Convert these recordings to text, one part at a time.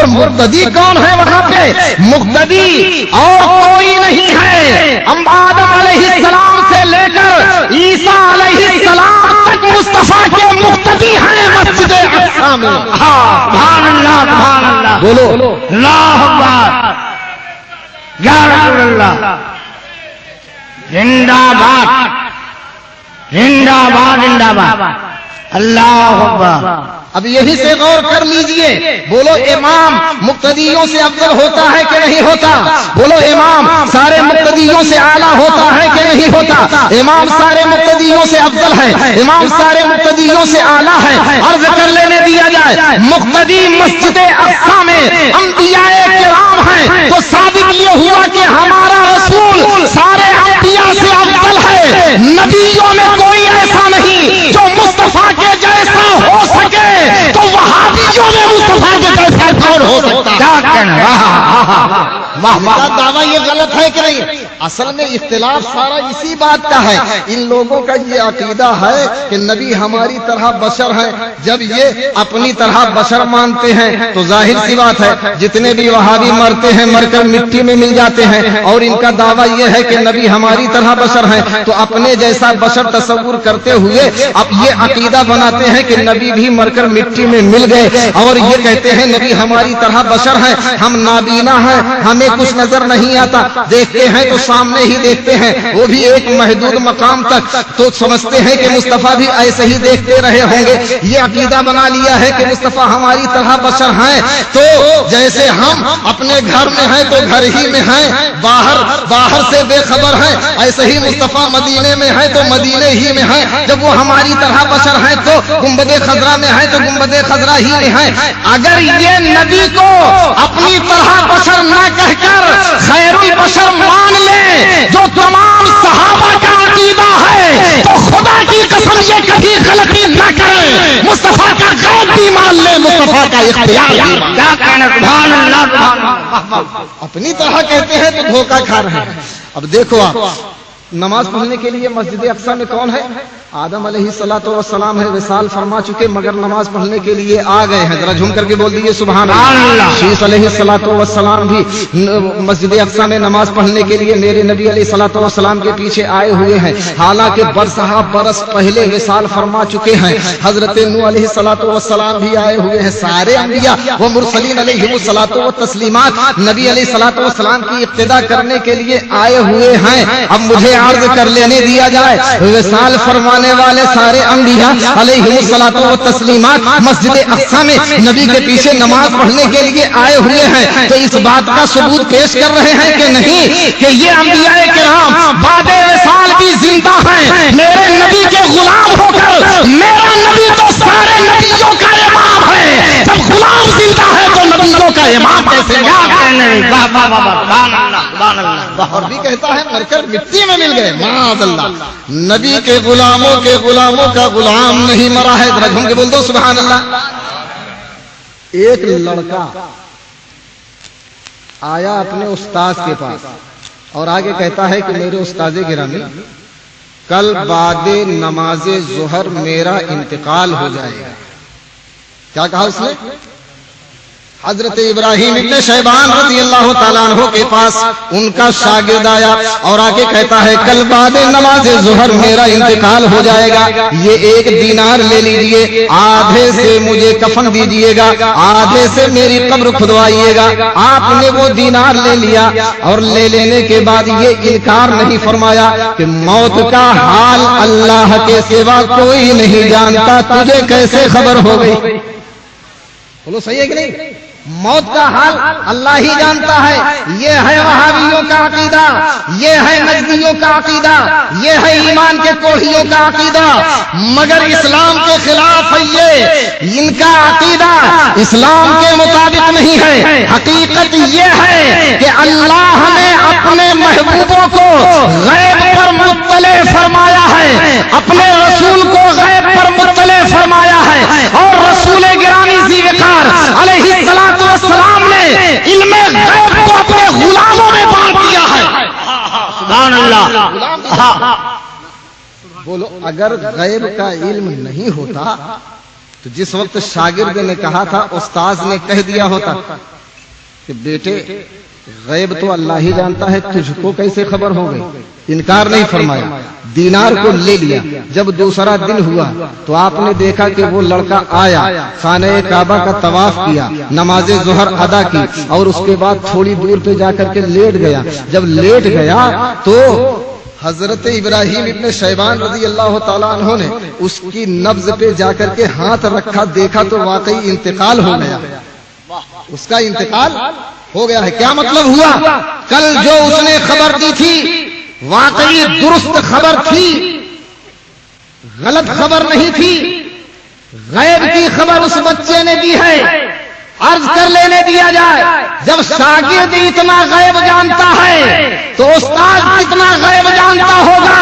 اور مقتدی کون ہے وہاں پہ؟ مقتدی اور کوئی نہیں ہے، آدم علیہ السلام سے لے کر عیسیٰ علیہ السلام تک مصطفیٰ کے مقتدی ہیں مسجد اقصی میں۔ سبحان اللہ سبحان اللہ، بولو اللہ اکبر، یا رسول اللہ، زندہ باد زندہ باد زندہ باد، اللہ اکبر۔ اب یہی سے غور کر لیجئے، بولو امام مقتدیوں سے افضل ہوتا ہے کہ نہیں ہوتا؟ بولو امام سارے مقتدیوں سے اعلیٰ ہوتا ہے کہ نہیں ہوتا؟ امام سارے مقتدیوں سے افضل ہے، امام سارے مقتدیوں سے اعلیٰ ہے۔ عرض کر لینے دیا جائے، مقتدی مسجد اقصی میں انبیاء کرام ہیں تو ثابت یہ ہوا کہ ہمارا رسول سارے انبیاء سے افضل ہے۔ نبیوں میں کوئی ایسا نہیں جو مصطفیٰ کے جیسا ہو سکے، تو وہابیوں میں مصطفیٰ کے جیسا کون ہو سکتا؟ کیا کہنا، کا دعویٰ یہ غلط ہے کہ نہیں؟ اصل میں اختلاف سارا اسی بات کا ہے۔ ان لوگوں کا یہ عقیدہ ہے کہ نبی ہماری طرح بشر ہیں۔ جب یہ اپنی طرح بشر مانتے ہیں تو ظاہر سی بات ہے جتنے بھی وہابی مرتے ہیں مر کر مٹی میں مل جاتے ہیں، اور ان کا دعویٰ یہ ہے کہ نبی ہماری طرح بشر ہیں، تو اپنے جیسا بشر تصور کرتے ہوئے اب یہ عقیدہ بناتے ہیں کہ نبی بھی مر کر مٹی میں مل گئے، اور یہ کہتے ہیں نبی ہماری طرح بشر ہیں، ہم نابینا ہیں، ہمیں کچھ نظر نہیں آتا، دیکھتے ہیں تو سامنے ہی دیکھتے ہیں، وہ بھی ایک محدود مقام تک، تو سمجھتے ہیں کہ مصطفیٰ بھی ایسے ہی دیکھتے رہے ہوں گے۔ یہ عقیدہ بنا لیا ہے کہ مصطفیٰ ہماری طرح بشر ہیں، تو جیسے ہم اپنے گھر میں ہیں تو گھر ہی میں ہیں، باہر سے بے خبر ہیں، ایسے ہی مصطفیٰ مدینے میں ہیں تو مدینے ہی میں ہیں۔ جب وہ ہماری طرح بشر ہیں تو گنبد خضرا میں ہیں تو گنبد خضرا ہی میں ہیں۔ اگر یہ نبی کو اپنی طرح بشر نہ کہہ کر خیر البشر مان لے جو تمام صحابہ کا عقیدہ ہے، تو خدا کی قسم یہ کبھی غلطی نہ کرے، مصطفیٰ کا غیب بھی مان لے، مصطفیٰ کا اختیار بھی۔ کیا کہنا، سبحان اللہ سبحان اللہ۔ اپنی طرح کہتے ہیں تو دھوکہ کھا رہے ہیں۔ اب دیکھو آپ، نماز پڑھنے کے لیے مسجد اقصی میں کون ہے؟ آدم علیہ السلام ہے، وصال فرما چکے مگر نماز پڑھنے کے لیے آ گئے ہیں۔ ذرا جھوم کر کے بول دیجیے سبحان اللہ۔ شیس علیہ السلام بھی مسجد اقصی میں نماز پڑھنے کے لیے میرے نبی علیہ السلام کے پیچھے آئے ہوئے ہیں، حالانکہ برسہ برس پہلے وصال فرما چکے ہیں۔ حضرت نوح علیہ السلام بھی آئے ہوئے ہیں۔ سارے انبیاء و مرسلین علیہم الصلاۃ والتسلیمات نبی علیہ السلام کی اقتدا کرنے کے لیے آئے ہوئے ہیں۔ اب مجھے عرض کر لینے دیا جائے، وصال فرمانے والے سارے انبیاء علیہم الصلاۃ والتسلیمات مسجد اقصی میں نبی کے پیچھے نماز پڑھنے کے لیے آئے ہوئے ہیں، تو اس بات کا ثبوت پیش کر رہے ہیں کہ نہیں کہ یہ انبیاء کرام بعد وصال بھی زندہ ہیں، میرے نبی کے غلام ہو کر۔ میرا نبی تو سارے نبیوں کا امام ہے، جب غلام زندہ ہے تو نبیوں کا امام کیسے؟ اور بھی کہتا ہے مر کر مٹی میں مل گئے، معاذ اللہ۔ نبی کے غلاموں کا غلام نہیں مرا ہے۔ ذرا جھوم کے بول دو سبحان اللہ۔ ایک لڑکا آیا اپنے استاد کے پاس اور آگے کہتا ہے کہ میرے استاد گرامی، کل بعد نماز ظہر میرا انتقال ہو جائے گا۔ کیا کہا اس نے؟ حضرت ابراہیم ابن شیبان رضی اللہ تعالیٰ عنہ کے پاس ان کا شاگرد آیا اور آگے کہتا ہے کل بعد نماز ظہر میرا انتقال ہو جائے گا، یہ 1 دینار لے لیجئے، آدھے سے مجھے کفن دیجئے گا، آدھے سے میری قبر کھدوائیے گا۔ آپ نے وہ دینار لے لیا اور لے لینے کے بعد یہ انکار نہیں فرمایا کہ موت کا حال اللہ کے سوا کوئی نہیں جانتا، تجھے کیسے خبر ہو گئی؟ بولو صحیح ہے کہ نہیں؟ موت کا حال اللہ ہی جانتا ہے۔ یہ ہے وہابیوں کا عقیدہ، یہ ہے نجدیوں کا عقیدہ، یہ ہے ایمان کے کوڑھیوں کا عقیدہ، مگر اسلام کے خلاف ہے۔ یہ ان کا عقیدہ اسلام کے مطابق نہیں ہے۔ حقیقت یہ ہے کہ اللہ نے اپنے محبوبوں کو غیب پر مطلع فرمایا ہے، اپنے رسول کو غیب پر مطلع فرمایا ہے، اور رسول گرامی ذی وقار علیہ السلام نے علم غیب کو اپنے غلاموں میں بانٹ دیا ہے۔ سبحان اللہ۔ بولو اگر غیب کا علم نہیں ہوتا تو جس وقت شاگرد نے کہا تھا استاذ نے کہہ دیا ہوتا کہ بیٹے غیب تو اللہ ہی جانتا ہے، تجھ کو کیسے خبر ہو گئی؟ انکار نہیں فرمایا، دینار کو لے لیا۔ جب دوسرا دن ہوا تو آپ نے دیکھا کہ وہ لڑکا آیا، خانہ کعبہ کا طواف کیا، نماز ظہر ادا کی، اور اس کے بعد تھوڑی دور پہ جا کر کے لیٹ گیا۔ جب لیٹ گیا تو حضرت ابراہیم ابن شیبان رضی اللہ تعالیٰ عنہ نے اس کی نبض پہ جا کر کے ہاتھ رکھا، دیکھا تو واقعی انتقال ہو گیا، اس کا انتقال ہو گیا ہے۔ کیا مطلب ہوا؟ کل جو اس نے خبر دی تھی واقعی درست خبر تھی، غلط خبر نہیں تھی، غیب کی خبر اس بچے نے دی ہے۔ عرض کر لینے دیا جائے، جب شاگرد اتنا غیب جانتا ہے تو استاد کتنا غیب جانتا ہوگا،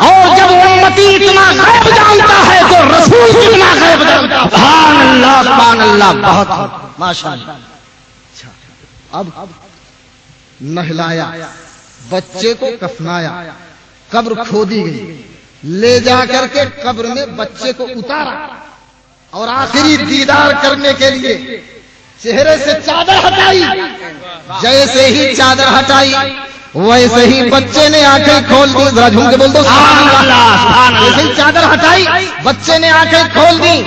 اور جب امتی اتنا غیب جانتا ہے تو رسول کتنا غیب جانتا ہے۔ سبحان اللہ سبحان اللہ، بہت ماشاءاللہ۔ اب نہلایا، بچے کو کفنایا، قبر کھودی گئی، لے جا کر کے قبر میں بچے کو اتارا، اور آخری دیدار کرنے کے لیے چہرے سے چادر ہٹائی۔ جیسے ہی چادر ہٹائی ویسے ہی بچے نے آنکھیں کھول دی۔ ذرا جھوم کے بول دو سبحان اللہ۔ جیسے ہی چادر ہٹائی بچے نے آنکھیں کھول دی۔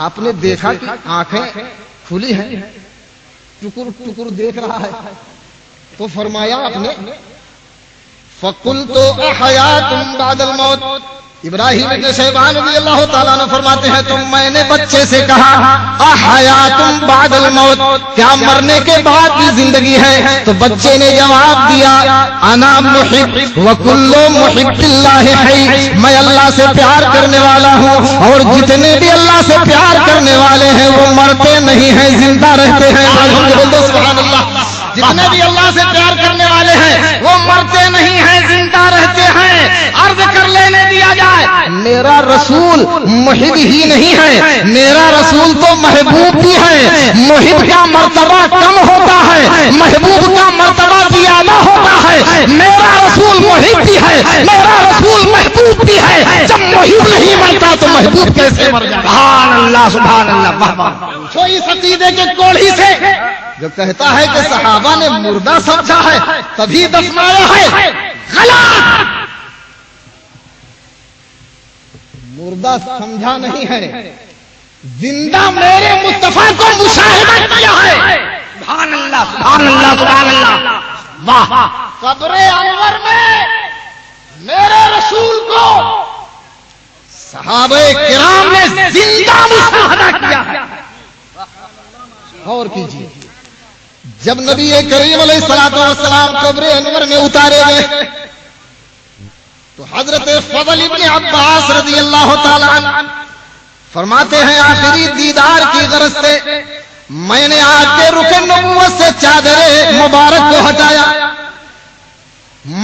آپ نے دیکھا کہ آنکھیں کھلی ہیں، ٹکر ٹکر دیکھ رہا ہے، تو فرمایا آپ نے فَقُلْتُ أَحَيَاةٌ بَعْدَ الْمَوْتِ۔ ابراہیم ابن شیبان رضی اللہ تعالیٰ عنہ فرماتے ہیں تو میں نے بچے سے کہا احیات بعد الموت، کیا مرنے کے بعد بھی زندگی ہے؟ تو بچے نے جواب دیا انا محب وکل محب اللہ حی، میں اللہ سے پیار کرنے والا ہوں، اور جتنے بھی اللہ سے پیار کرنے والے ہیں وہ مرتے نہیں ہیں، زندہ رہتے ہیں۔ سبحان اللہ۔ جتنے بھی اللہ سے پیار کرنے والے ہیں وہ مرتے نہیں ہیں، زندہ رہتے ہیں۔ عرض کر لینے دیا جائے، میرا رسول محب ہی نہیں ہے، میرا رسول تو محبوب بھی ہے۔ محب کا مرتبہ کم ہوتا ہے، محبوب کا مرتبہ زیادہ ہوتا ہے۔ میرا رسول محب بھی ہے، میرا رسول محبوب بھی ہے۔ جب محب نہیں مرتا تو محبوب کیسے مر جائے؟ سبحان اللہ سبحان اللہ، واہ واہ۔ تو اس عقیدے کے کوڑھی سے جو کہتا ہے کہ صحابہ نے مردہ سمجھا ہے تبھی دفنایا ہے، غلط۔ مردہ سمجھا نہیں ہے، زندہ میرے مصطفیٰ کو مشاہدہ کیا ہے۔ سبحان اللہ سبحان اللہ سبحان اللہ، واہ۔ قبر انور میں میرے رسول کو صحابہ کرام نے زندہ مشاہدہ کیا ہے۔ غور کیجیے، جب نبی کریم علیہ الصلوۃ والسلام قبر انور میں اتارے گئے تو حضرت فضل ابن عباس رضی اللہ تعالیٰ عنہ فرماتے ہیں آخری دیدار کی غرض سے میں نے آپ کے رکن نبوت سے چادر مبارک کو ہٹایا،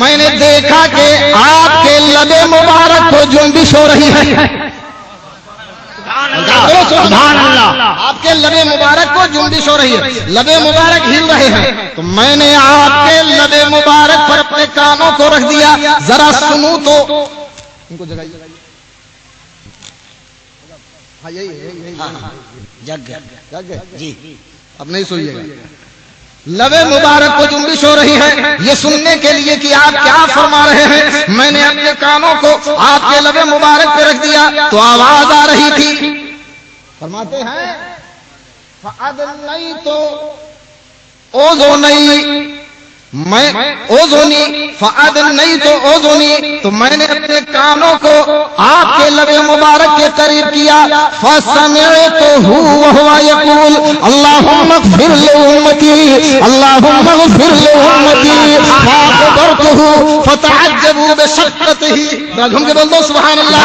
میں نے دیکھا کہ آپ کے لب مبارک کو جنبش ہو رہی ہے۔ سبحان اللہ۔ آپ کے لب مبارک کو جنبش ہو رہی ہے، لب مبارک ہل رہے ہیں، تو میں نے آپ کے لب مبارک پر اپنے کانوں کو رکھ دیا، ذرا سنوں تو ان کو جگائیے۔ ہاں یہی جگ گئے جی، اب نہیں سوئیے گا۔ لب مبارک کو جنبش ہو رہی ہے، یہ سننے کے لیے کہ آپ کیا فرما رہے ہیں۔ میں نے اپنے کانوں کو آپ کے لب مبارک پہ رکھ دیا تو آواز آ رہی تھی، فرماتے ہیں فَأَدْنَيْتُ أُذُنَيَّ، میں اوزونی فَأَدْنَيْتُ أُذُنِي، تو میں نے اپنے کانوں کو آپ کے لب مبارک کے قریب کیا، فَسَمِعْتُهُ وَهُوَ يَقُولُ اللَّهُمَّ اغْفِرْ لِأُمَّتِي اللَّهُمَّ اغْفِرْ لِأُمَّتِي، فَأَخْبَرْتُهُ فَتَعَجَّبُوا بِشَقَّتِهِ۔ راجھوں کے بول دو سبحان اللہ۔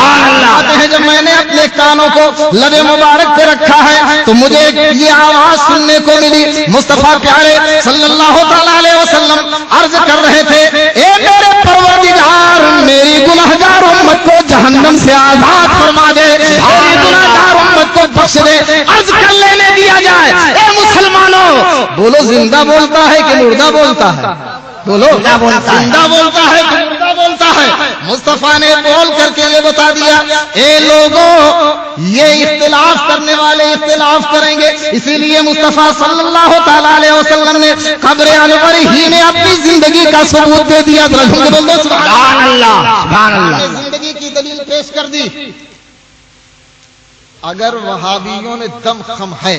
کہتے ہیں جب میں نے اپنے کانوں کو لب مبارک پہ رکھا ہے تو مجھے یہ آواز سننے کو ملی، مصطفیٰ پیارے صلی اللہ تعالی علیہ وسلم عرض کر رہے تھے اے میرے پروردگار، میری گناہگار امت کو جہنم سے آزاد فرما دے، میری گناہگار امت کو بخش دے۔ عرض کر لینے دیا جائے اے مسلمانوں، بولو زندہ بولتا ہے کہ مردہ بولتا ہے؟ بولو زندہ بولتا ہے، زندہ بولتا ہے کہ مردہ بولتا ہے، مصطفیٰ نے بول کر کے یہ بتا دیا، اے لوگوں یہ اختلاف کرنے والے اختلاف کریں گے، اسی لیے مصطفیٰ صلی اللہ تعالی علیہ وسلم نے قبر انور ہی میں اپنی زندگی کا ثبوت دے دیا۔ سبحان اللہ، سبحان اللہ، زندگی کی دلیل پیش کر دی۔ اگر وہابیوں نے دم خم ہے،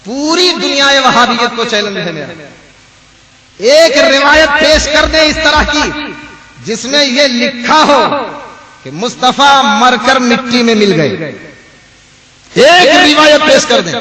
پوری دنیا وہابیت کو چیلنج ہے میرا، ایک روایت پیش کر دے اس طرح کی جس میں یہ لکھا ہو کہ مصطفیٰ مر کر مٹی میں مل گئے، ایک روایت پیش کر دیں۔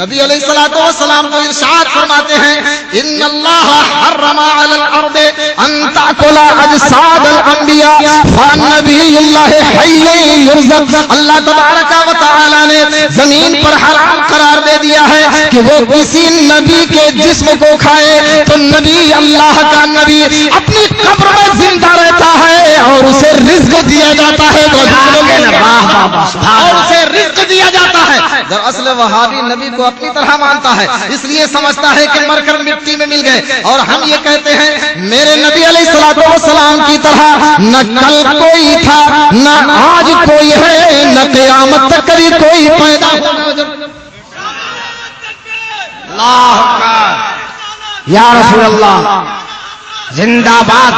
نبی علیہ الصلوۃ والسلام کو ارشاد فرماتے ہیں، ان اللہ حرم علی الارض ان تاکل اجساد الانبیاء فنبی اللہ حی یرزق۔ اللہ تبارک و تعالی نے زمین پر حرام قرار دے دیا ہے کہ وہ کسی نبی کے جسم کو کھائے تو نبی، اللہ کا نبی اپنی قبر میں زندہ رہتا ہے اور اسے رزق دیا جاتا ہے، اور اسے رزق دیا جاتا ہے۔ دراصل وہابی نبی کو اپنی طرح مانتا ہے، اس لیے سمجھتا ہے کہ مر کر مٹی میں مل گئے، اور ہم یہ کہتے ہیں میرے نبی علیہ الصلوۃ والسلام کی طرح نہ کل کوئی تھا، نہ آج کوئی ہے، نہ قیامت تک کبھی کوئی پیدا ہوگا۔ اللہ اکبر، یا رسول اللہ، زندہ باد،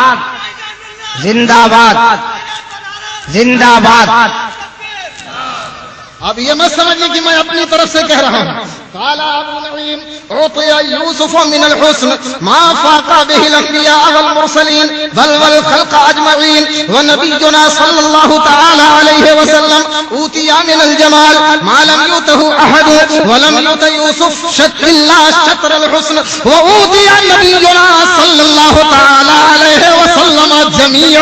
زندہ باد، زندہ باد۔ اب یہ مت سمجھیں کہ میں اپنی طرف سے کہہ رہا ہوں۔ قال ابو نعیم اعطي يوسف من الحسن ما فاق به الانبياء والمرسلين بل والخلق اجمعين، ونبينا صلى الله تعالى عليه وسلم اوتي من الجمال ما لم يؤته احد ولم يؤت يوسف شطر الله شطر الحسن، واوتي نبينا صلى الله تعالى عليه وسلم جميع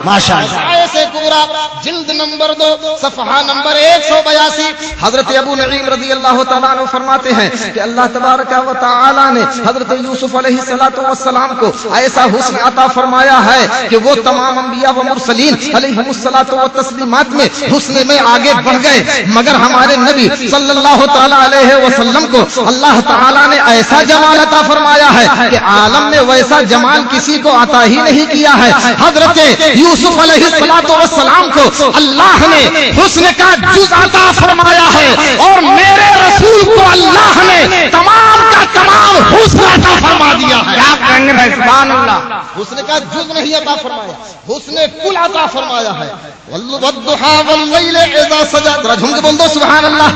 ماشاء اللہ، سے پورا جلد نمبر 2 صفحہ نمبر 182۔ حضرت ابو نعیم رضی اللہ تعالیٰ عنہ فرماتے ہیں کہ اللہ تبارک و تعالیٰ نے حضرت یوسف علیہ السلام کو ایسا حسن عطا فرمایا ہے کہ وہ تمام انبیاء و مرسلین علیہم الصلوۃ و تسلیمات میں حسن میں آگے بڑھ گئے، مگر ہمارے نبی صلی اللہ تعالیٰ علیہ وسلم کو اللہ تعالیٰ نے ایسا جمال عطا فرمایا ہے کہ عالم میں ویسا جمال کسی کو عطا ہی نہیں کیا ہے۔ حضرت یوسف علیہ السلام کو اللہ نے حسن کا جز عطا فرمایا ہے، اور میرے رسول کو اللہ نے تمام کا تمام حسن عطا فرما دیا ہے۔ کیا کہیں گے سبحان اللہ، حسن کا جز نہیں عطا فرمایا، حسن کل عطا فرمایا ہے۔ والضحى واللیل اذا سجى، ذرا جھوم کے بول دو سبحان اللہ۔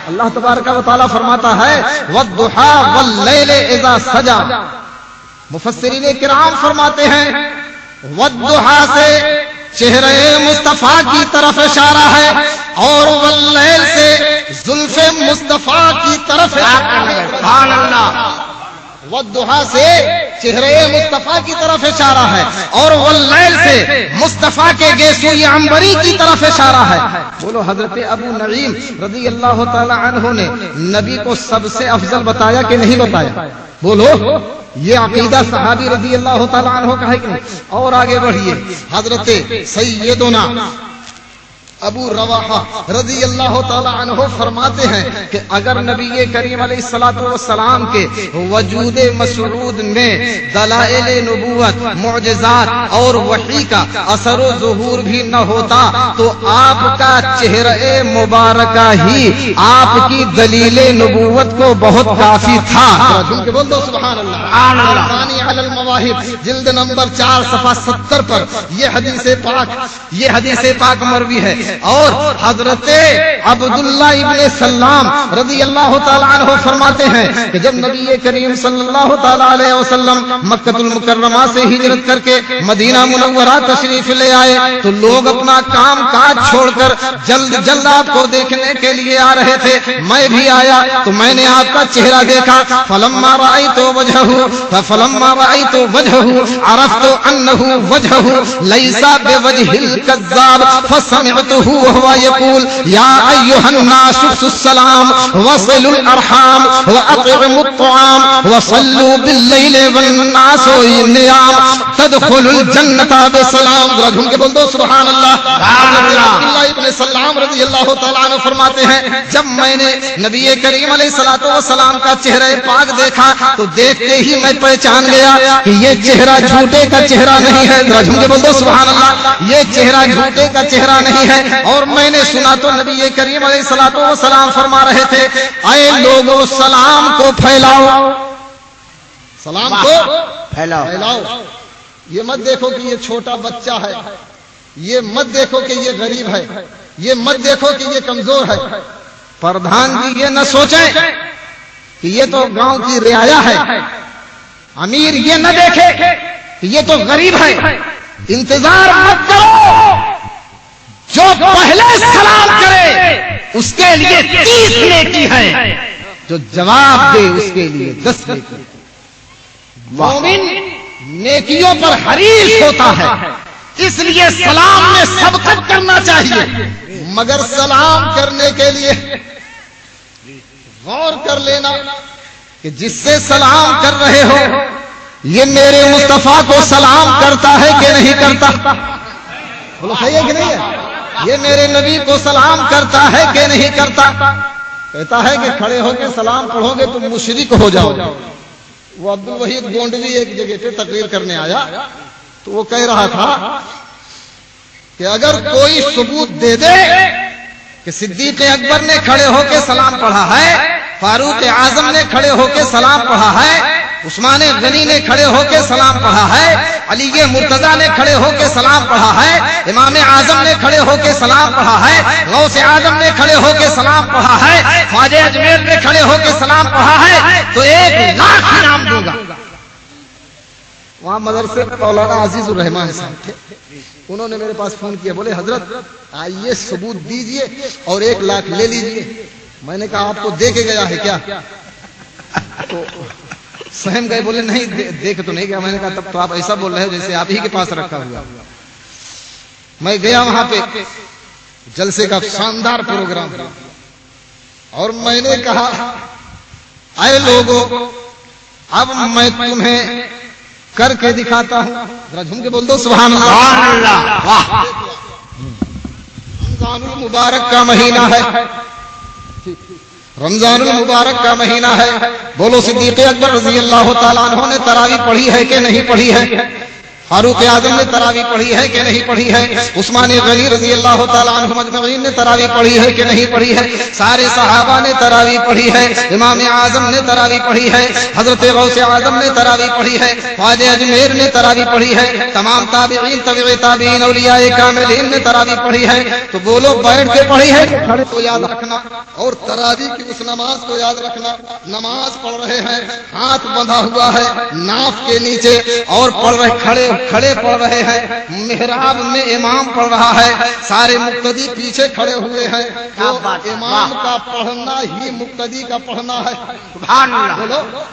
اللہ تبارک و تعالیٰ فرماتا ہے والضحى واللیل اذا سجى۔ مفسرین کرام فرماتے ہیں والضحى سے چہرے مصطفیٰ کی طرف اشارہ ہے، اور واللیل سے زلف مصطفیٰ کی طرف اشارہ ہے۔ سبحان اللہ، والضحیٰ سے چہرے مصطفیٰ کی طرف اشارہ ہے، اور واللیل سے مصطفیٰ کے گیسوئی عنبری کی طرف اشارہ ہے۔ بولو حضرت ابو نعیم رضی اللہ تعالی عنہ نے نبی کو سب سے افضل بتایا کہ نہیں بتایا؟ بولو، یہ عقیدہ صحابی رضی اللہ تعالی عنہ کا ہے کہ نہیں؟ اور آگے بڑھیے، حضرت سیدنا ابو رواحہ رضی اللہ تعالی عنہ فرماتے ہیں کہ اگر نبی کریم علیہ الصلوۃ والسلام کے وجود مسعود میں دلائل نبوت، معجزات اور وحی کا اثر و ظہور بھی نہ ہوتا تو آپ کا چہرہ مبارکہ ہی آپ کی دلیل نبوت کو بہت کافی تھا۔ بول دو سبحان اللہ۔ ثانی علی المواہب جلد نمبر 4 صفحہ 70 پر یہ حدیث پاک مروی ہے، اور حضرت عبداللہ ابن سلام رضی اللہ تعالیٰ عنہ فرماتے ہیں کہ جب نبی کریم صلی اللہ تعالیٰ علیہ وسلم مکہ المکرمہ سے ہجرت کر کے مدینہ منورہ تشریف لے آئے تو لوگ اپنا کام کاج چھوڑ کر جلد آپ کو دیکھنے کے لیے آ رہے تھے۔ میں بھی آیا تو میں نے آپ کا چہرہ دیکھا، فلما رأيت وجهه عرفت انه وجهه ليس بوجه الكذاب فسمعت سمعته وهو يقول يا أيها الناس افشوا السلام وصلوا الأرحام وأطعموا الطعام وصلوا بالليل والناس نيام تدخلوا الجنة بسلام. ذرا جھوم کے بول دو سبحان اللہ. عبداللہ ابن سلام رضی اللہ تعالیٰ عنہ فرماتے ہیں جب میں نے نبی کریم علیہ الصلوۃ والسلام کا چہرہ پاک دیکھا تو دیکھتے ہی میں پہچان گیا کہ یہ چہرہ جھوٹے کا چہرہ نہیں ہے. ذرا جھوم کے بول دو سبحان اللہ. یہ چہرہ جھوٹے کا چہرہ نہیں ہے. اور میں نے سنا تو نبی کریم علیہ الصلوۃ والسلام فرما رہے تھے اے لوگوں سلام کو پھیلاؤ, سلام کو پھیلاؤ. یہ مت دیکھو کہ یہ چھوٹا بچہ ہے, یہ مت دیکھو کہ یہ غریب ہے, یہ مت دیکھو کہ یہ کمزور ہے. پردھان جی یہ نہ سوچیں کہ یہ تو گاؤں کی رعایا ہے. امیر یہ نہ دیکھے کہ یہ تو غریب ہے. انتظار مت کرو, جو پہلے سلام کرے اس کے لیے 30 نیکی ہے, جو جواب دے اس کے لیے 10 نیکی. مومن نیکیوں پر حریص ہوتا ہے, اس لیے سلام میں سبقت کرنا چاہیے. مگر سلام کرنے کے لیے غور کر لینا کہ جس سے سلام کر رہے ہو یہ میرے مصطفیٰ کو سلام کرتا ہے کہ نہیں کرتا. بولو صحیح ہے کہ نہیں ہے؟ یہ میرے نبی کو سلام کرتا ہے کہ نہیں کرتا. کہتا ہے کہ کھڑے ہو کے سلام پڑھو گے تو مشرک ہو جاؤ. وہ عبد الوحید گونڈوی ایک جگہ پہ تقریر کرنے آیا تو وہ کہہ رہا تھا کہ اگر کوئی ثبوت دے دے کہ صدیق اکبر نے کھڑے ہو کے سلام پڑھا ہے, فاروق اعظم نے کھڑے ہو کے سلام پڑھا ہے, عثمان غنی نے کھڑے ہو کے سلام پڑھا ہے, علی مرتضیٰ نے کھڑے ہو کے سلام پڑھا ہے, امام اعظم نے کھڑے ہو کے سلام پڑھا ہے, غوث اعظم نے کھڑے ہو کے سلام پڑھا ہے, خواجہ اجمیر نے کھڑے ہو کے سلام پڑھا ہے, تو 1,00,000 انعام دوں گا. وہاں مدرسے مولانا عزیز الرحمان صاحب تھے, انہوں نے میرے پاس فون کیا, بولے حضرت آئیے ثبوت دیجئے اور 1,00,000 لے لیجئے. میں نے کہا آپ کو دے کے گیا ہے کیا؟ تو سہم گئے, بولے نہیں دیکھ تو نہیں گیا. میں نے کہا تب تو آپ ایسا بول رہے ہیں جیسے آپ ہی کے پاس رکھا ہوا. میں گیا وہاں پہ, جلسے کا شاندار پروگرام تھا, اور میں نے کہا اے لوگوں اب میں تمہیں کر کے دکھاتا ہوں. ذرا جھوم کے بول دو سبحان اللہ. رمضان المبارک کا مہینہ ہے, رمضان المبارک کا مہینہ ہے. بولو صدیق اکبر رضی اللہ تعالیٰ عنہ نے تراویح پڑھی ہے کہ نہیں پڑھی ہے؟ فاروق اعظم نے تراویح پڑھی ہے کہ نہیں پڑھی ہے؟ عثمان غنی رضی اللہ تعالیٰ عنہ مجمعین نے تراویح پڑھی ہے کہ نہیں پڑھی ہے؟ سارے صحابہ نے تراویح پڑھی ہے, امام اعظم نے تراویح پڑھی ہے, حضرت غوث اعظم نے تراویح پڑھی ہے, خواجہ اجمیر نے تراویح پڑھی ہے, تمام تابعین تبع تابعین اولیاء کاملین نے تراویح پڑھی ہے. تو بولو بیٹھ کے پڑھی ہے کھڑے کو یاد رکھنا, اور تراویح کی اس نماز کو یاد رکھنا. نماز پڑھ رہے ہیں, ہاتھ بندھا ہوا ہے ناف کے نیچے, اور پڑھ رہے کھڑے پڑھ رہے ہیں, محراب میں امام پڑھ رہا ہے, سارے مقتدی پیچھے کھڑے ہوئے ہیں. تو امام کا پڑھنا ہی مقتدی کا پڑھنا ہے. سبحان اللہ. بولو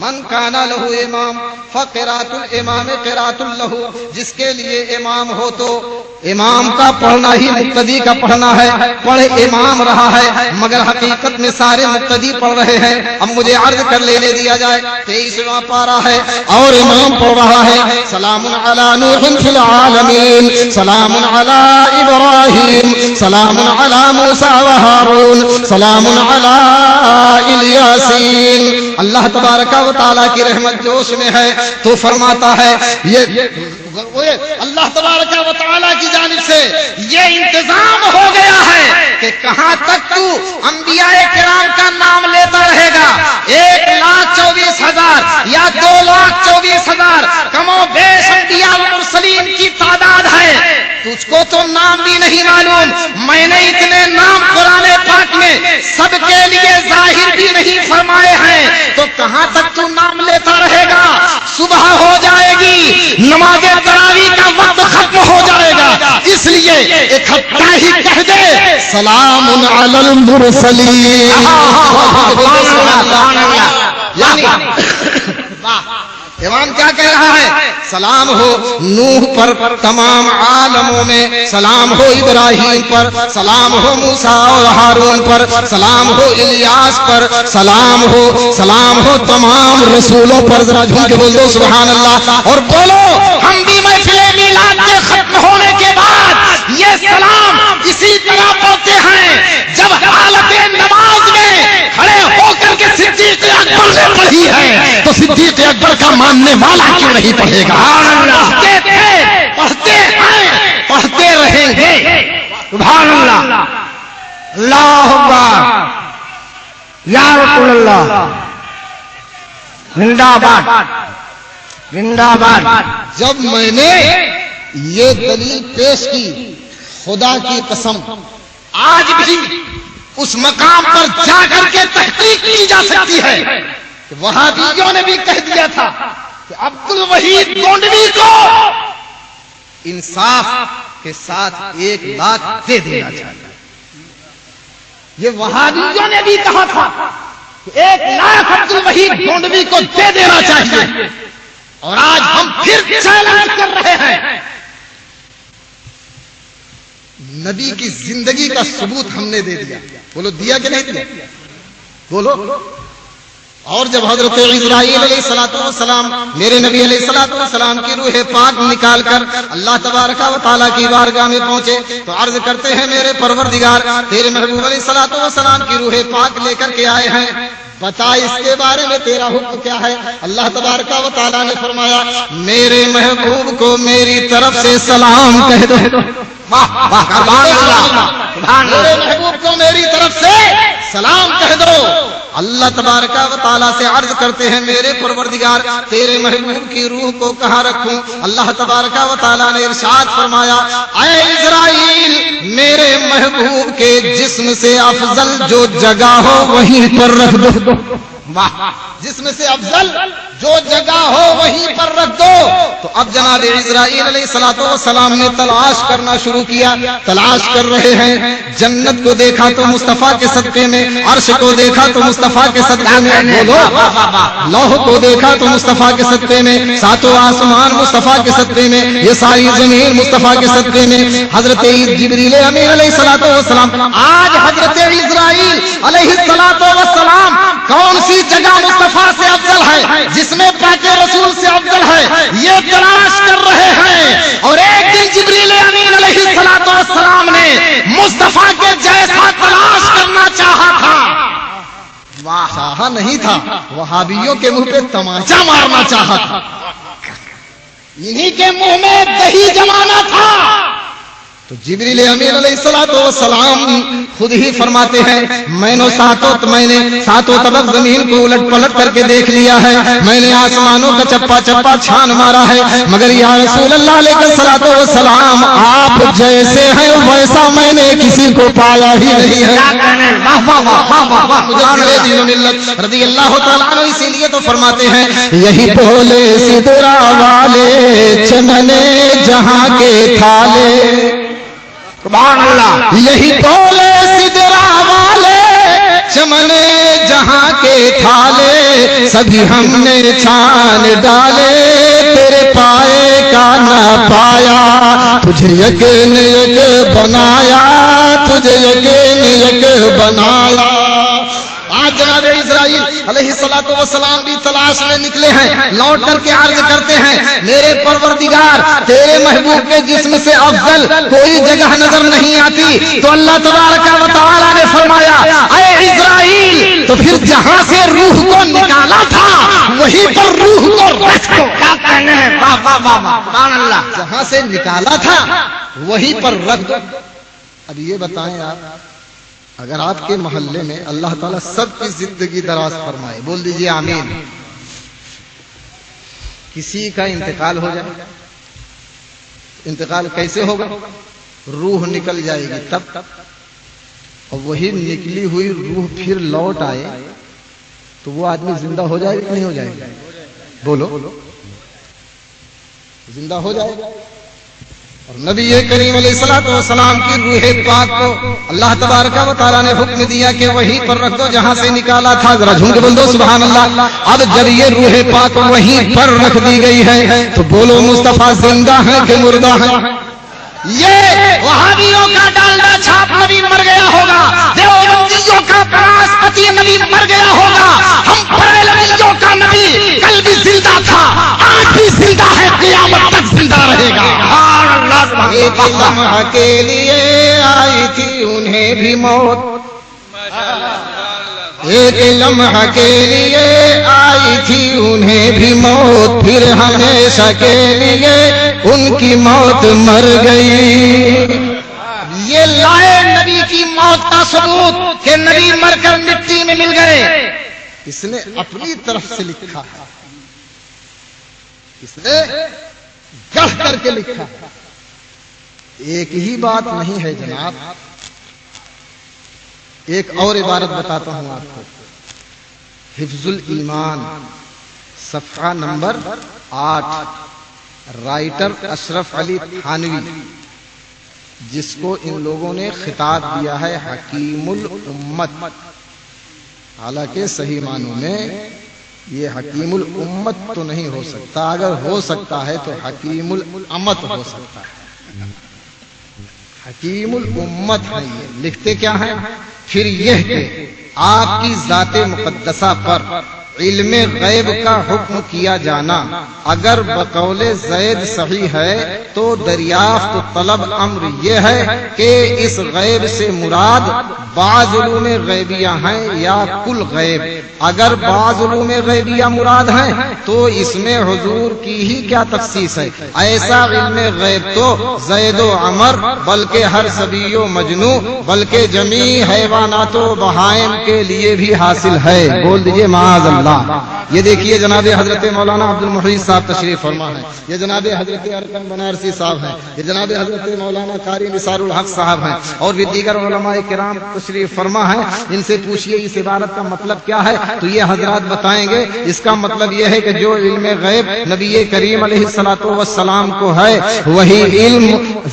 من کانا لہو امام فقرات الامام قرات لہو, جس کے لیے امام ہو تو امام کا پڑھنا ہی مقتدی کا پڑھنا ہے. پڑھ امام رہا ہے مگر حقیقت میں سارے مقتدی پڑھ رہے ہیں. اب مجھے عرض کر لینے دیا جائے, 23واں پارہ ہے اور امام پڑھ رہا ہے سلام علی نوح فی العالمین, سلام علی ابراہیم, سلام علی موسیٰ و ہارون, سلام علی الیاسین. اللہ تبارک و تعالیٰ کی رحمت جوش میں ہے تو فرماتا ہے یہ اللہ تبارک و تعالیٰ کی جانب سے یہ انتظام ہو گیا ہے کہ کہاں تک تو انبیاء کرام کا نام لیتا رہے گا. 1,24,000 یا 2,24,000 کم و بیش انبیاء و مرسلین کی تعداد ہے. تجھ کو تو نام بھی نہیں معلوم, میں نے اتنے نام قرآن پاک میں سب کے لیے ظاہر بھی نہیں فرمائے ہیں, تو کہاں تک تو نام لیتا رہے گا؟ صبح ہو جائے گی, نماز تراویح کا وقت ختم ہو جائے گا, اس لیے ایک ہفتہ ہی کہہ دے سلام علی المرسلین. یعنی امام کیا کہہ رہا ہے؟ سلام ہو نوح پر تمام عالموں میں، سلام ہو ابراہیم پر، سلام ہو موسیٰ اور ہارون پر، سلام ہو الیاس پر، سلام ہو تمام رسولوں پر۔ ذرا جھوم کے بول دو سبحان اللہ، اور بولو ہم بھی محفل میلاد کے ختم ہونے کے بعد یہ سلام اسی طرح پڑھتے ہیں جب حالت نماز میں کھڑے ہو کر کے صدیق اکبر نے پڑھی ہے تو صدیق اکبر کا ماننے والا کیوں نہیں پڑھے گا؟ پڑھتے تھے، پڑھتے ہیں، پڑھتے رہیں گے۔ سبحان اللہ، اللہ اکبر، یا رسول اللہ، زندہ باد، زندہ باد۔ جب میں نے یہ دلیل پیش کی، خدا کی قسم آج بھی اس مقام پر جا کر کے تحقیق کی جا سکتی ہے کہ وہابیوں نے بھی کہہ دیا تھا کہ عبد الوحید گونڈوی کو انصاف کے ساتھ 1 لاکھ دے دینا چاہیے۔ یہ وہابیوں نے بھی کہا تھا کہ 1 لاکھ عبد الوحید گونڈوی کو دے دینا چاہیے، اور آج ہم پھر چیلنج کر رہے ہیں۔ نبی کی زندگی کا ثبوت ہم نے دے دیا، بولو دیا کہ نہیں دیا؟ بولو۔ اور جب حضرت اسرائیل علیہ الصلوۃ والسلام میرے نبی علیہ الصلوۃ والسلام کی روح پاک نکال کر اللہ تبارک و تعالیٰ کی بارگاہ میں پہنچے تو عرض کرتے ہیں میرے پروردگار تیرے محبوب علیہ الصلوۃ والسلام کی روح پاک لے کر کے آئے ہیں، بتا اس کے بارے میں تیرا حکم کیا ہے؟ اللہ تبارک و تعالیٰ نے فرمایا میرے محبوب کو میری طرف سے سلام کہہ دو۔ میرے محبوب کو میری طرف سے سلام کہہ دو۔ اللہ تبارک و تعالیٰ سے عرض کرتے ہیں میرے پروردگار تیرے محبوب کی روح کو کہاں رکھوں؟ اللہ تبارک و تعالیٰ نے ارشاد فرمایا اے اسرائیل میرے محبوب کے جسم سے افضل جو جگہ ہو وہیں پر رکھ دو۔ جسم سے افضل جو جگہ ہو وہیں پر رکھ دو۔ تو اب جناب اسرائیل علیہ الصلوۃ والسلام نے تلاش کرنا شروع کیا، تلاش کر رہے ہیں۔ جنت کو دیکھا تو مصطفیٰ کے صدقے میں، عرش کو دیکھا تو مصطفیٰ کے صدقے میں، بولو لوح کو دیکھا تو مصطفیٰ کے صدقے میں، ساتوں آسمان مصطفیٰ کے صدقے میں، یہ ساری زمین مصطفیٰ کے صدقے میں۔ حضرت جبریل امین علیہ الصلوۃ والسلام، آج حضرت اسرائیل علیہ الصلوۃ والسلام کون سی جگہ مصطفیٰ سے افضل ہے، جس میں پاک رسول سے افضل ہے، یہ تلاش کر رہے ہیں۔ اور ایک دن جبریل امین علیہ الصلوۃ والسلام نے مصطفیٰ کے جیسا تلاش کرنا چاہا تھا، چاہا نہیں تھا، وہابیوں کے منہ پہ تماچا مارنا چاہا تھا، انہی کے منہ میں دہی جمانا تھا۔ تو جبریل امین علیہ الصلوۃ والسلام خود ہی فرماتے ہیں میں نے ساتوں طبق زمین کو الٹ پلٹ کر کے دیکھ لیا ہے، میں نے آسمانوں کا چپا چپا چھان مارا ہے، مگر یا رسول اللہ علیہ الصلوۃ والسلام آپ جیسے ہیں ویسا میں نے کسی کو پایا ہی نہیں ہے۔ رضی اللہ تعالیٰ عنہ اسی لیے تو فرماتے ہیں یہی بولے سدرا والے چمنے جہاں کے تھالے، سبحان اللہ، یہی بولے سدرا والے چمنے جہاں کے تھالے، سبھی ہم نے چھان ڈالے تیرے پائے کا نہ پایا، تجھے یقین یک بنایا، تجھے یقین یک بنایا۔ آج جناب اسرائیل علیہ الصلوۃ والسلام بھی تلاش میں نکلے ہیں، لوٹ کر کے عرض کرتے ہیں میرے پروردگار تیرے محبوب کے جسم سے افضل کوئی جگہ نظر نہیں آتی۔ تو اللہ تبارک و تعالیٰ نے فرمایا اے اسرائیل تو پھر جہاں سے روح کو نکالا تھا وہیں پر روح کو رکھ دو۔ کیا کہنے ہیں، واہ واہ واہ واہ، سبحان اللہ۔ جہاں سے نکالا تھا وہیں پر رکھ دو۔ اب یہ بتائیں آپ اگر آپ کے محلے میں اللہ تعالیٰ سب کی زندگی دراز فرمائے، بول دیجئے آمین، کسی کا انتقال ہو جائے، انتقال کیسے ہوگا؟ روح نکل جائے گی تب، اور وہی نکلی ہوئی روح پھر لوٹ آئے تو وہ آدمی زندہ ہو جائے گا نہیں ہو جائے گا؟ بولو زندہ ہو جائے گا۔ نبی کریم علیہ الصلوۃ والسلام کی روح پاک کو اللہ تبارک و تعالیٰ نے حکم دیا کہ وہیں پر رکھ دو جہاں سے نکالا تھا. ذرا جھوم کے بول دو سبحان اللہ. اب جب یہ روح پاک وہیں پر رکھ دی گئی ہے تو بولو مصطفیٰ زندہ ہے کہ مردہ ہے؟ یہ وہابیوں کا ڈالڈا چھاپ نبی مر گیا ہوگا, دیوبندیوں کا براسپتی نبی مر گیا ہوگا. ہم بریلویوں کا نبی کل بھی زندہ تھا, آج بھی زندہ ہے, قیامت تک زندہ رہے گا. ایک لمحہ کے لیے آئی تھی انہیں بھی موت, ایک لمحہ کے لیے آئی تھی انہیں بھی موت, پھر ہمیشہ کے لیے ان کی موت مر گئی. یہ لائے نبی کی موت کا ثبوت کہ نبی مر کر مٹی میں مل گئے. اس نے اپنی طرف سے لکھا ہے, اس نے گڑھ کر کے لکھا. ایک ہی بات نہیں ہے جناب, ایک اور عبارت بتاتا ہوں آپ کو. حفظ الایمان صفحہ نمبر 8, رائٹر اشرف علی تھانوی, جس کو ان لوگوں نے خطاب دیا ہے حکیم الامت. حالانکہ صحیح معنوں میں یہ حکیم الامت تو نہیں ہو سکتا, اگر ہو سکتا ہے تو حکیم الامت ہو سکتا ہے. حکیم الامت ہے یہ. لکھتے کیا ہیں؟ پھر یہ کہ آپ کی ذات مقدسہ پر علم غیب کا حکم کیا جانا اگر بقول زید صحیح ہے تو دریافت طلب امر یہ ہے کہ اس غیب سے مراد بعض علوم غیبیہ ہیں یا کل غیب. اگر بعض علوم غیبیہ مراد ہیں تو اس میں حضور کی ہی کیا تخصیص ہے؟ ایسا علم غیب تو زید و عمر بلکہ ہر صبی و مجنو بلکہ جمیع حیوانات و بہائم کے لیے بھی حاصل ہے. بول دیجئے معاذ اللہ. یہ دیکھیے جناب حضرت مولانا عبد المحیط صاحب تشریف فرما ہے, یہ جناب حضرت ارکان بنارسی صاحب ہیں, یہ جناب حضرت مولانا قاری نثار الحق صاحب ہیں, اور بھی دیگر علماء کرام تشریف فرما ہیں. ان سے پوچھئے اس عبارت کا مطلب کیا ہے تو یہ حضرات بتائیں گے. اس کا مطلب یہ ہے کہ جو علم غیب نبی کریم علیہ الصلوۃ والسلام کو ہے وہی علم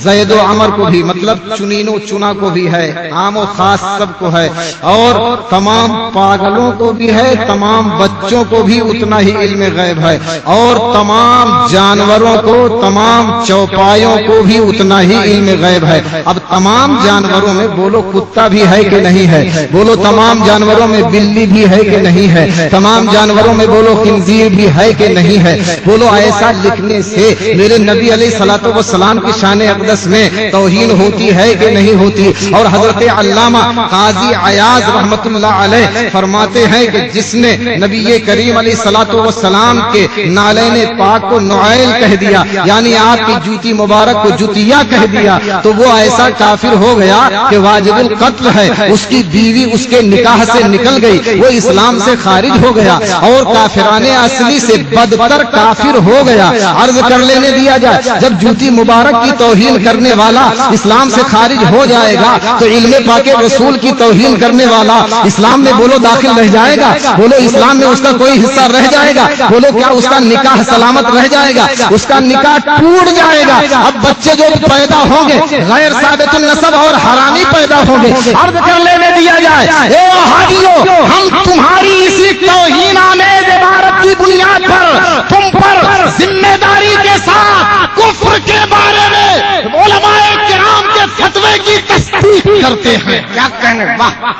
زید و عمر کو بھی, مطلب چنین و چنا کو بھی ہے, عام و خاص سب کو ہے, اور تمام پاگلوں کو بھی ہے, تمام بچوں کو بھی اتنا ہی علم غیب ہے, اور تمام جانوروں کو, تمام چوپایوں کو بھی اتنا ہی علم غیب ہے. اب تمام جانوروں میں بولو کتا بھی ہے کہ نہیں ہے؟ بولو تمام جانوروں میں بلی بھی ہے کہ نہیں ہے؟ تمام جانوروں میں بولو خنزیر بھی ہے کہ نہیں ہے؟ بولو ایسا لکھنے سے میرے نبی علیہ الصلوۃ والسلام کی شان اقدس میں توہین ہوتی ہے کہ نہیں ہوتی؟ اور حضرت علامہ قاضی عیاض رحمت اللہ علیہ فرماتے ہیں کہ جس نے نبی کریم علیہ الصلوۃ والسلام کے نالین پاک کو نعیل کہہ دیا, یعنی آپ کی جوتی مبارک کو جوتیا کہہ دیا, تو وہ ایسا کافر ہو گیا کہ واجب القتل ہے. اس کی بیوی اس کے نکاح سے نکل گئی, وہ اسلام سے خارج ہو گیا, اور کافرانے اصلی سے بدتر کافر ہو گیا. عرض کر لینے دیا جائے, جب جوتی مبارک کی توہین کرنے والا اسلام سے خارج ہو جائے گا تو علم پاک رسول کی توہین کرنے والا اسلام میں بولو داخل رہ جائے گا؟ بولو اسلام میں اس کا کوئی حصہ رہ جائے گا؟ بولو کیا اس کا نکاح سلامت رہ جائے گا؟ اس کا نکاح ٹوٹ جائے گا. اب بچے جو پیدا ہوں گے غیر ثابت النسب اور حرامی پیدا ہوں گے. عرض کر لینے دیا جائے, اے وہابیوں, ہم تمہاری اسی توہین آمیز عبارت کی بنیاد پر تم پر ذمہ داری کے ساتھ کفر کے بارے میں علماء کرام کے فتوے کی تصدیق کرتے ہیں. کیا کہنے, واہ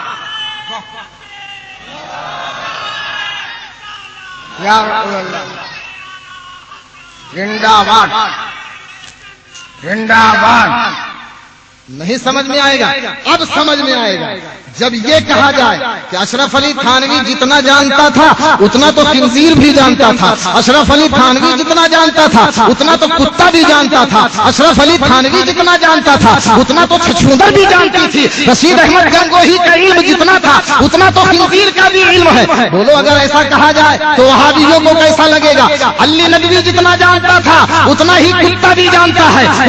یا رسول اللہ, زندہ باد, زندہ باد. نہیں سمجھ میں آئے گا؟ اب سمجھ میں آئے گا. جب یہ کہا جائے کہ اشرف علی تھانوی جتنا جانتا تھا اتنا تو خنزیر بھی جانتا تھا, اشرف علی تھانوی جتنا جانتا تھا اتنا تو کتا بھی جانتا تھا, اشرف علی تھانوی جتنا جانتا تھا اتنا تو چھچھوندر بھی جانتی تھی, رشید احمد گنگوہی کا علم جتنا تھا اتنا تو خنزیر کا بھی علم ہے. بولو اگر ایسا کہا جائے تو وہابیوں کو کیسا لگے گا؟ علی ندوی جتنا جانتا تھا اتنا ہی کتا بھی جانتا ہے,